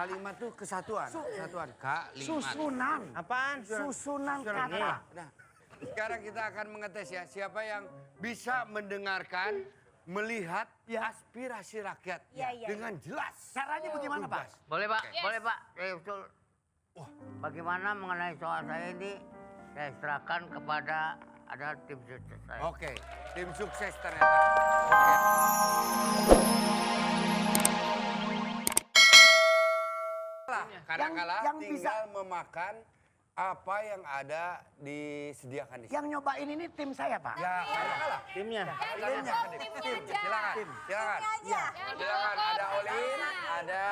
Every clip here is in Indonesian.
Kalimat tuh kesatuan. Kesatuan. Kalimat. Susunan. Apaan? Susunan Sudah. kata. Nah, sekarang kita akan mengetes ya. Siapa yang bisa mendengarkan, melihat aspirasi rakyat dengan jelas. Caranya bagaimana, Pak? Boleh Pak, boleh Pak. Betul. Bagaimana mengenai soal saya ini, saya serahkan kepada ada tim sukses saya. Oke, tim sukses ternyata. Kadang-kala yang tinggal memakan apa yang ada disediakan di sini. Yang nyobain ini tim saya, Pak. Ya, kadang-kala. Timnya. Silakan. Ya. Silakan, ada Olin, ada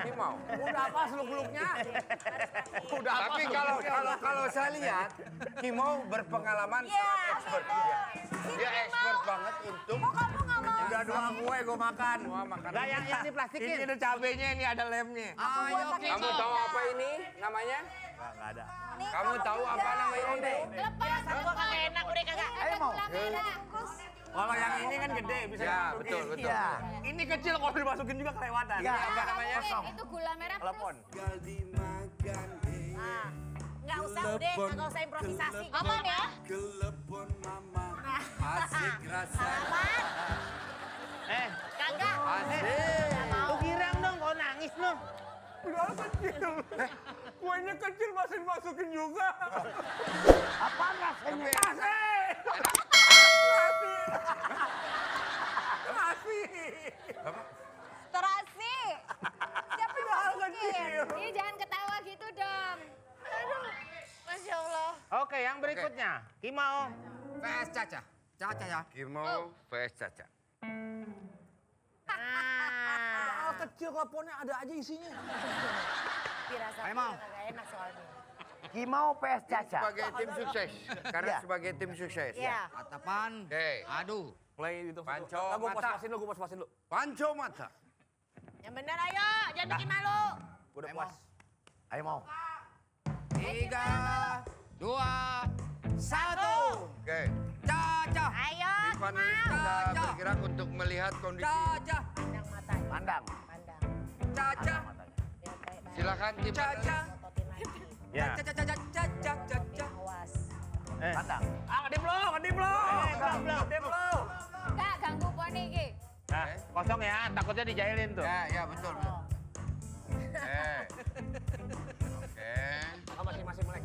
Kimau. Udah apa seluk-beluknya? Tapi kalau saya lihat, Kimau berpengalaman sangat expert. Dia expert banget untuk Udah dua kue gue makan. semua makanan. Enggak, yang Ini diplastikin. ada cabenya, ini ada lemnya. Kamu tahu apa ini namanya? Enggak ada. Kamu tahu apa namanya ini? Lepas, gua kagak enak udah kagak. Ayo mau. Kalau yang ini kan gede, bisa Ya, dimasukin. betul. Iya. Ini kecil, kalau dimasukin juga kelewatan. Ya. Apa namanya? Itu gula merah Telepon. Nggak usah udah, nggak usah improvisasi. Aman ya? Telepon mama, asik rasa. Kagak. Asik. Lu girang dong, kau nangis lu. Udah kecil. Kuenya kecil masih dimasukin juga. Apaan rasanya? Terasi. Siapa yang masukin? Ini jangan ketawa gitu dong. Aduh, Masya Allah. Oke, yang berikutnya. Kimau. PS Caca. Caca ya. Kimau vs Caca. Hal kecil teleponnya ada aja isinya. Firasatnya kagak enak soalnya. Kimau PS Caca. Sebagai tim sukses. Karena Ya. sebagai tim sukses. Iya. Atapan. Oke. Aduh. Play itu. Panco Gue mata. pas-pasin lu, gue pas-pasin lu. Panco mata. Yang benar ayo, jangan bikin malu. Gue udah puas. Ayo mau. 3, 2, 1. Oke. Caca. Ayo, Ivan Kimau. sudah bergerak untuk melihat kondisi. Caca. Pandang matanya. Pandang. Pandang. Caca. Biar baik-baik. Silakan tim. Caca. Ngototin lagi. Ya. Caca, caca, caca, caca. Awas. Pandang. Ah, ngedip lo, ngedip lo. Ngedip lo. Kak, ganggu poni iki. Nah, kosong ya, takutnya dijailin tuh. Ya, betul. Oke. Oke. Masih melek.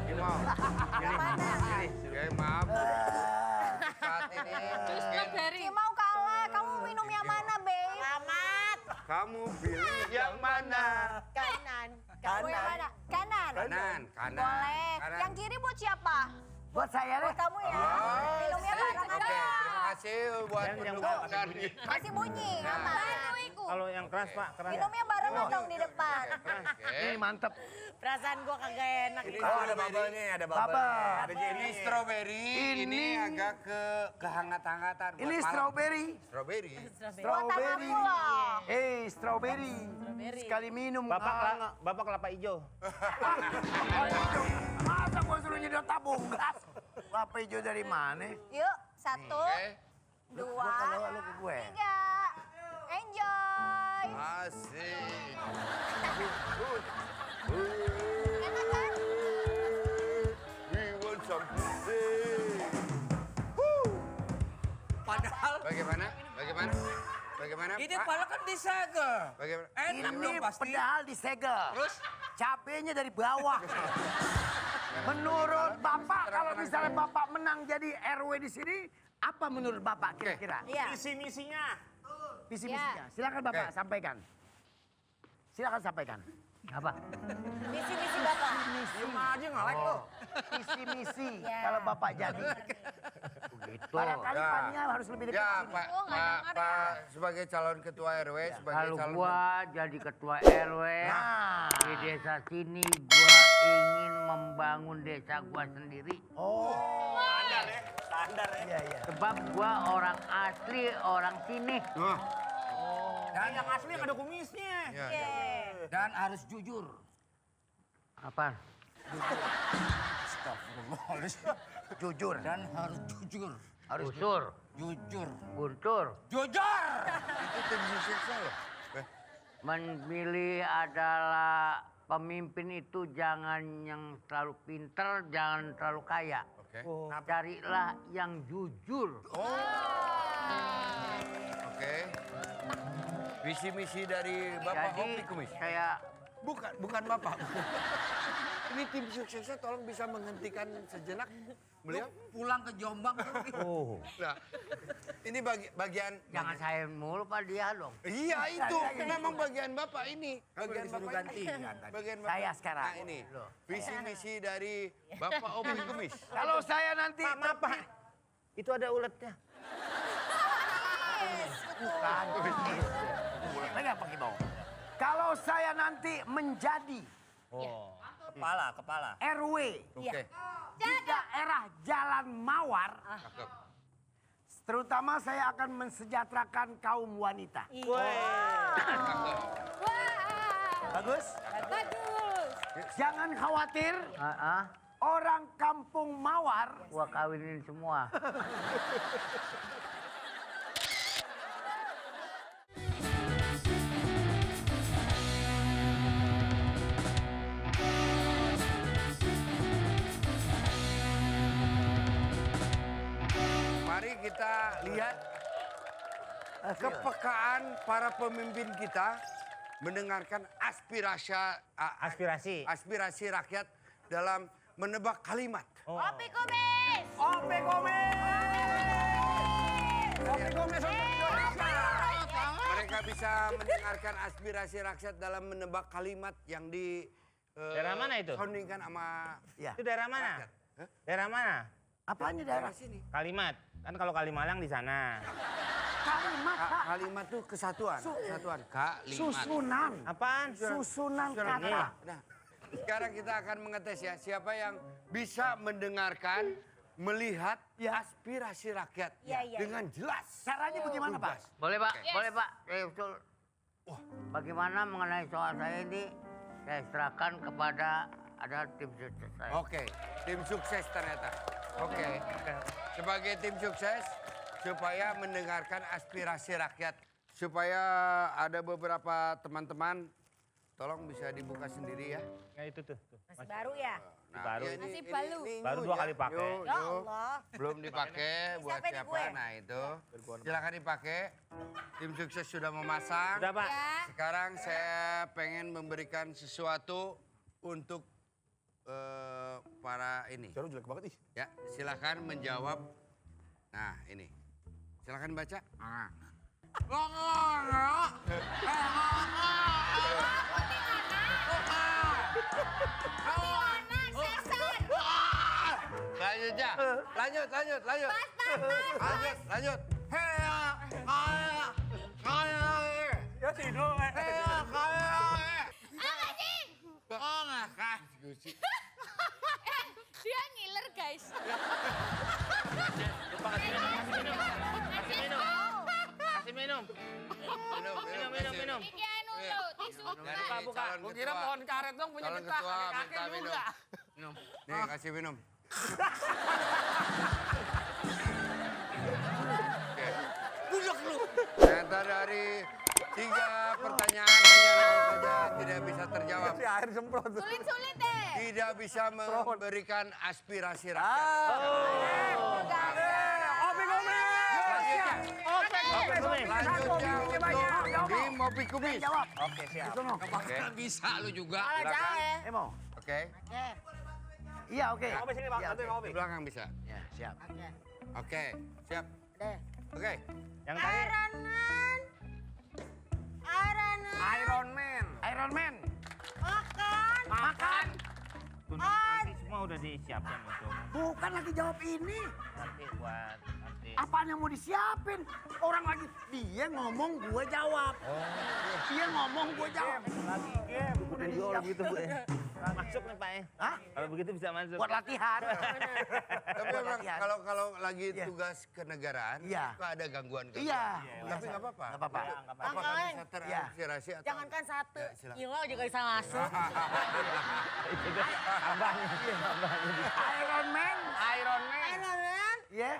Kimau. Oke, maaf. Saat ini mungkin Kimau kalah, kamu minum yang mana, Bey? Selamat. kamu pilih yang mana? Kanan. Kamu yang mana? Kanan. Kanan. Boleh. Kanan. Yang kiri buat siapa? Buat saya Buat deh. kamu ya. Minumnya bareng Oke, aja. terima kasih buat Yang pendukungan. Masih bunyi, aman. Kalau yang keras Pak, keras. Minumnya barengan dong di depan. Ini mantep. Perasaan gua kagak enak. Oh, ada bubble-nya, ada bubble. Bubble. Ada Ini strawberry, ini agak kehangat-hangatan. buat Ini malam. strawberry. Strawberry. Buat aku loh. Strawberry. Sekali minum. Bapak kelapa hijau. Masa gua suruh nyedot tabung gas? Kelapa hijau dari mana? Yuk, 1, Oke. 2, Lu ke gue. 3. Enjoy. Asik. Enak kan? We want some pussy. Padahal Bagaimana? ini Pak? pala kan disegel. Bagaimana? Enak Ini dong pasti. pedal disegel. Terus? Cabenya dari bawah. Menurut Bapak, kalau misalnya Bapak menang jadi RW di sini, apa menurut Bapak kira-kira? Iya. Visi-misinya. Visi misinya. Silakan Bapak Oke. sampaikan. Silakan sampaikan. Apa? Misi-misi Bapak. Diem aja nge-like lo. Visi misi Ya. kalau Bapak jadi. Begitu. Barangkali Ya. Pania harus lebih dekat Ya, sini. Pak, Oh, nggak Pak, dengar Pak, sebagai calon ketua RW, sebagai Kalau calon gua jadi ketua RW Nah. di desa sini, gua ingin membangun desa gua sendiri. Oh. Standar ya. Standar ya. Iya, iya. Sebab gua orang asli, orang sini. Wah, Dan yang asli yang ada kumisnya. ya, Oke. ya. Dan harus jujur. Apa? Jujur. Dan harus jujur. Harus jujur. Jujur. Guntur. Jujur. Itu tim sukses saya. Memilih adalah pemimpin itu jangan yang terlalu pintar, jangan terlalu kaya. Oke. Carilah yang jujur. Oke. Visi misi dari Bapak Jadi Hopi Kumis. saya Bukan Bapak. Ini tim suksesnya tolong bisa menghentikan sejenak beliau. pulang ke Jombang. Nah, ini bagian Jangan saya mulu Pak dia dong. Iya itu, memang bagian Bapak ini. Bagian Bapak ganti. Bagian Bapak. Saya sekarang. Nah ini, visi misi dari Bapak Hopi Kumis. Kalau saya nanti Pak, maaf Pak. Itu ada uletnya. bukan. Lagi apa kita? Kalau saya nanti menjadi Kepala. RW Oke. di daerah Jalan Mawar, Cakep. terutama saya akan mensejahterakan kaum wanita. Cakep. Bagus? Bagus. Jangan khawatir, Ah, orang kampung Mawar gua kawinin semua. Mari kita lihat kepekaan para pemimpin kita mendengarkan aspirasi rakyat dalam menebak kalimat. Hopi Kumis. Ope Gomez. Mereka bisa mendengarkan aspirasi rakyat dalam menebak kalimat yang di Daerah mana itu? soundingkan sama Ya. Itu daerah mana? rakyat. Hah? Daerah mana? Apanya daerah? Daerah sini. Kalimat. Kan kalau Kalimalang di sana. Kalimat, Pak. Kalimat tuh kesatuan. Kesatuan. Kalimat. Susunan. Apaan? Susunan Surat kata. ini. Nah, sekarang kita akan mengetes ya siapa yang bisa mendengarkan, melihat aspirasi rakyat Iya. dengan jelas. Caranya bagaimana, Pak? Boleh Pak? Yes. Boleh Pak? Betul. Bagaimana mengenai soal saya ini, saya serahkan kepada ada tim sukses saya. Oke, tim sukses ternyata. Oke. Sebagai tim sukses supaya mendengarkan aspirasi rakyat, supaya ada beberapa teman-teman tolong bisa dibuka sendiri ya. Ya itu tuh. Masih baru ya? Baru. ya Masih baru. Baru new 2 ya. kali pakai. New, Ya new. Allah. Belum dipakai buat Siapa nih siapa? gue? Nah itu. Silakan dipakai. Tim sukses sudah memasang. Udah Pak. Ya. Sekarang saya pengen memberikan sesuatu untuk para ini. Jarum jelek banget ih. Ya, silakan menjawab. Nah, ini. Silakan baca. Anak sesar. Lanjut ya. Lanjut. Lanjut. Ya sih dong. Apa sih? Dia ngiler guys. Kasih minum. Minum. Iki anu tuh, tisu. Buka. Gua kira pohon karet dong punya Calon kita. ketua Kakek minta minum. juga. Nih, kasih minum. Oke. Buluk lu. Ternyata dari 3 pertanyaan hanya 0 saja tidak bisa terjawab. Si air semprot. Sulit-sulit deh. Tidak bisa memberikan aspirasi rakyat. Opi Gomez. Selanjutnya untuk tim Mopi Kumis. Jawab. Oke, siap. Oke. Bisa lu juga. Silakan. Emo. Oke. Iya, oke. Opi sini Pak, Iya, bantuin oke. Opi. Di belakang bisa. Ya, siap. Oke. Siap. Oke. Yang tadi. Iron Man. Makan. Nanti semua udah disiapkan untuk Bukan lagi jawab ini. nanti buat nanti. Apaan yang mau disiapin? Orang lagi dia ngomong gue jawab. Dia ngomong gue jawab. Lagi game. Udah disiap. gitu Bu. Masuk nih Pak ya. Hah? Kalau begitu bisa masuk. Buat latihan. Tapi Buat memang latihan. kalau lagi Iya. tugas kenegaraan, Iya. suka ada gangguan-gangguan. Iya. Tapi nggak apa-apa. Nggak apa-apa. Ya, nggak apa-apa. Apakah Bang bisa Oen. terinspirasi atau... Jangankan satu, Ya, silakan. Ilo juga bisa masuk. Iron Man. Iron Man. Iya.